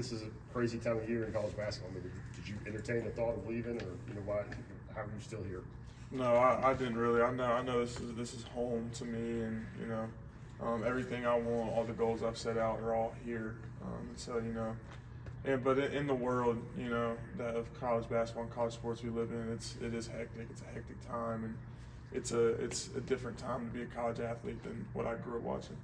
This is a crazy time of year in college basketball. I mean, did you entertain the thought of leaving, or why? How are you still here? No, I didn't really. I know this is home to me, and everything I want, all the goals I've set out are all here. And so but in the world, that of college basketball and college sports we live in, it is hectic. It's a hectic time, and it's a different time to be a college athlete than what I grew up watching.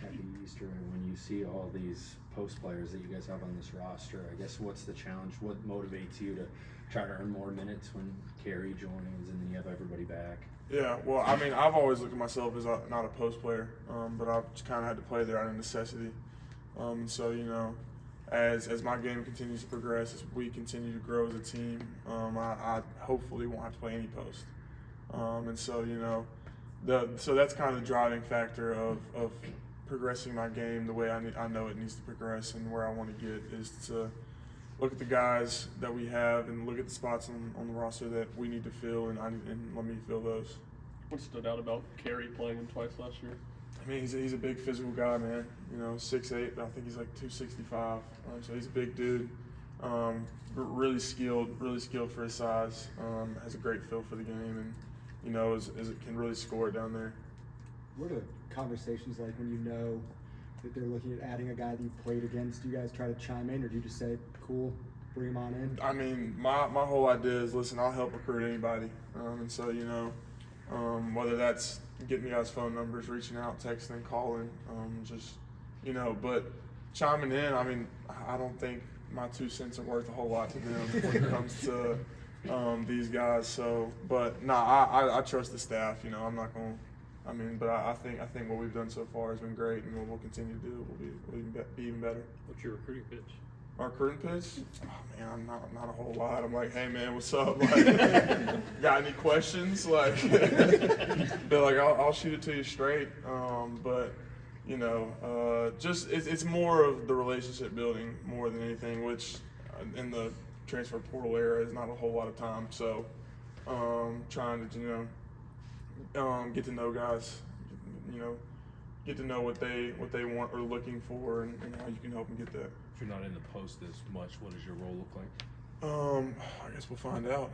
Happy Easter. And when you see all these post players that you guys have on this roster, I guess what's the challenge? What motivates you to try to earn more minutes when Carey joins and then you have everybody back? Yeah, well, I mean, I've always looked at myself as not a post player, but I've just kind of had to play there out of necessity. So, as my game continues to progress, as we continue to grow as a team, I hopefully won't have to play any post. So that's kind of the driving factor of progressing my game the way I know it needs to progress, and where I want to get is to look at the guys that we have and look at the spots on the roster that we need to fill, and let me fill those. What stood out about Carey playing him twice last year? I mean, he's a big physical guy, man. 6'8", I think he's like 265. So he's a big dude. Really skilled for his size. Has a great feel for the game, and can really score down there. What are the conversations like when you know that they're looking at adding a guy that you've played against? Do you guys try to chime in, or do you just say, cool, bring him on in? I mean, my whole idea is, listen, I'll help recruit anybody. Whether that's getting guys' phone numbers, reaching out, texting, calling, but chiming in, I mean, I don't think my 2 cents are worth a whole lot to them when it comes to these guys. So, but I trust the staff. I'm not going to. But I think what we've done so far has been great, and what we'll continue to do will be even better. What's your recruiting pitch? Our recruiting pitch? Oh man, I'm not a whole lot. I'm like, hey man, what's up? Like, got any questions? Like, but like I'll shoot it to you straight. Just it's more of the relationship building more than anything, which in the transfer portal era is not a whole lot of time. So, trying to get to know guys, get to know what they want or looking for, and how you can help them get that. If you're not in the post as much, what does your role look like? I guess we'll find out.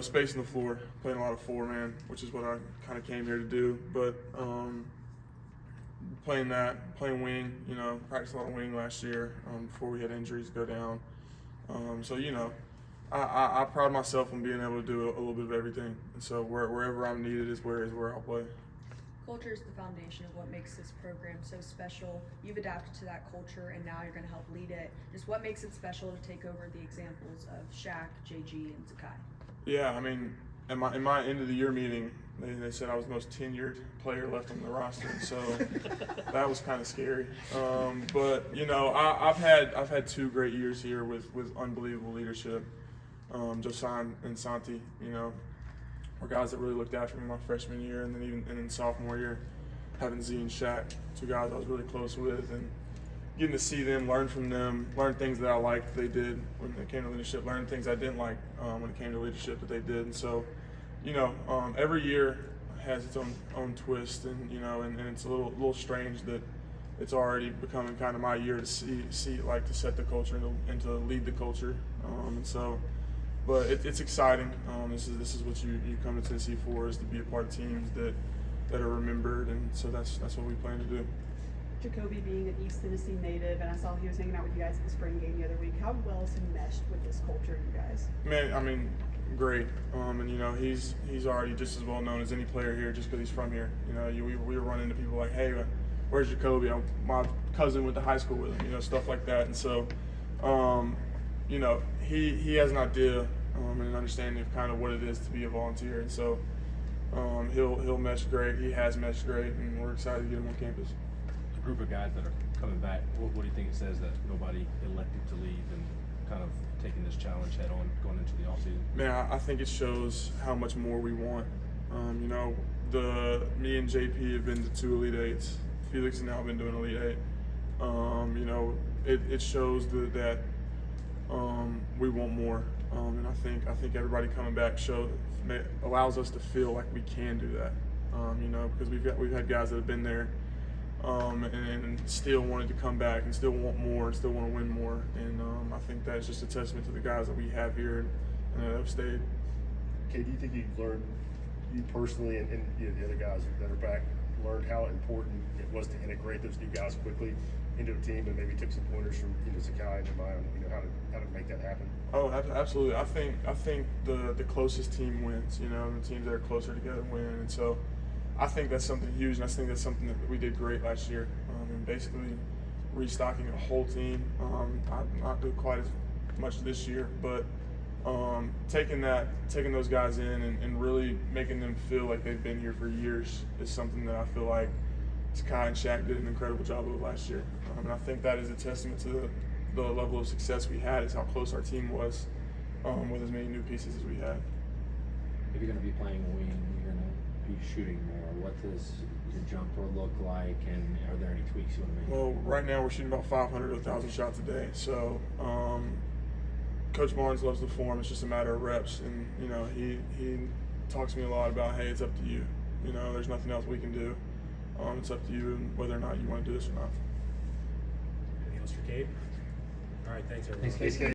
Spacing the floor, playing a lot of four-man, which is what I kind of came here to do. But playing wing, practiced a lot of wing last year before we had injuries go down. I pride myself on being able to do a little bit of everything, and so wherever I'm needed is where I'll play. Culture is the foundation of what makes this program so special. You've adapted to that culture, and now you're going to help lead it. Just what makes it special to take over the examples of Shaq, JG, and Zakai? Yeah, I mean, in my end of the year meeting, they said I was the most tenured player left on the roster, so that was kind of scary. I've had 2 great years here with unbelievable leadership. Josiah and Santi, were guys that really looked after me my freshman year, and then sophomore year, having Z and Shaq, 2 guys I was really close with, and getting to see them, learn from them, learn things that I liked they did when it came to leadership, learn things I didn't like when it came to leadership that they did. And so, every year has its own twist, and it's a little strange that it's already becoming kind of my year to see to set the culture and to lead the culture. But it's exciting. This is what you come to Tennessee for, is to be a part of teams that are remembered, and so that's what we plan to do. Jacoby being an East Tennessee native, and I saw he was hanging out with you guys at the spring game the other week. How well has he meshed with this culture, you guys? Man, I mean, great. He's already just as well known as any player here just because he's from here. We were running into people like, hey, where's Jacoby? My cousin went to high school with him, stuff like that. And so, he has an idea and an understanding of kind of what it is to be a volunteer. And so he'll mesh great. He has meshed great, and we're excited to get him on campus. The group of guys that are coming back, what do you think it says that nobody elected to leave and kind of taking this challenge head on going into the offseason? Man, I think it shows how much more we want. Me and JP have been to 2 Elite Eights. Felix has now been doing Elite Eight. It shows that we want more, and I think everybody coming back allows us to feel like we can do that. Because we've had guys that have been there and still wanted to come back and still want more and still want to win more. And I think that's just a testament to the guys that we have here and that have stayed. Cade, do you think you learned, you personally and you know, the other guys that are back, learned how important it was to integrate those new guys quickly into a team, and maybe took some pointers from Zakai and Jeremiah on how to make that happen? Oh, absolutely. I think the closest team wins. The teams that are closer together win, and so I think that's something huge, and I think that's something that we did great last year. And basically restocking a whole team. Not do quite as much this year, but taking those guys in and really making them feel like they've been here for years is something that I feel like Zakai and Shaq did an incredible job of last year. And I think that is a testament to the level of success we had, is how close our team was with as many new pieces as we had. If you're going to be playing wing, you're going to be shooting more. What does your jumper look like, and are there any tweaks you want to make? Well, right now we're shooting about 500 to 1,000 shots a day. So Coach Barnes loves the form. It's just a matter of reps, and he talks to me a lot about, hey, it's up to you. There's nothing else we can do. It's up to you and whether or not you want to do this or not. Anything else for Cade? All right, thanks everyone. Thanks, Cade.